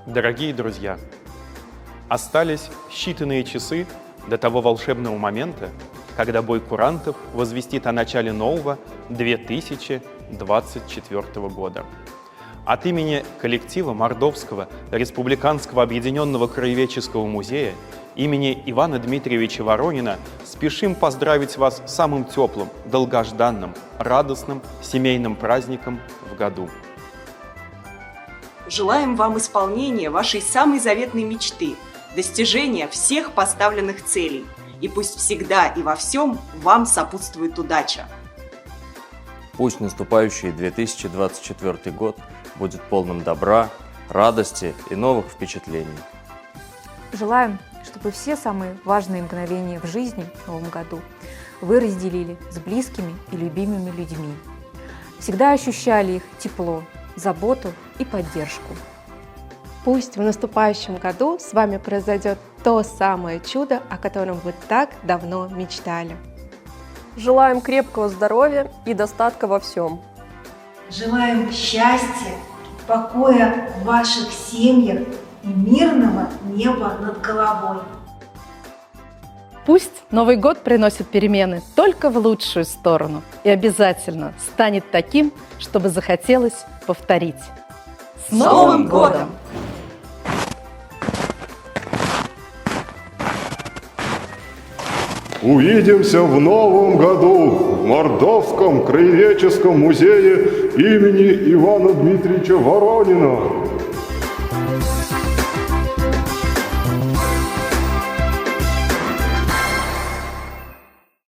Дорогие друзья, остались считанные часы до того волшебного момента, когда бой курантов возвестит о начале нового 2024 года. От имени коллектива Мордовского республиканского объединенного краеведческого музея имени Ивана Дмитриевича Воронина спешим поздравить вас с самым теплым, долгожданным, радостным семейным праздником в году. Желаем вам исполнения вашей самой заветной мечты, достижения всех поставленных целей. И пусть всегда и во всем вам сопутствует удача. Пусть наступающий 2024 год будет полным добра, радости и новых впечатлений. Желаем, чтобы все самые важные мгновения в жизни в новом году вы разделили с близкими и любимыми людьми. Всегда ощущали их тепло, заботу и поддержку. Пусть в наступающем году с вами произойдет то самое чудо, о котором вы так давно мечтали. Желаем крепкого здоровья и достатка во всем. Желаем счастья, покоя в ваших семьях и мирного неба над головой. Пусть Новый год приносит перемены только в лучшую сторону и обязательно станет таким, чтобы захотелось повторить. С Новым годом! Увидимся в новом году в Мордовском краеведческом музее имени Ивана Дмитриевича Воронина.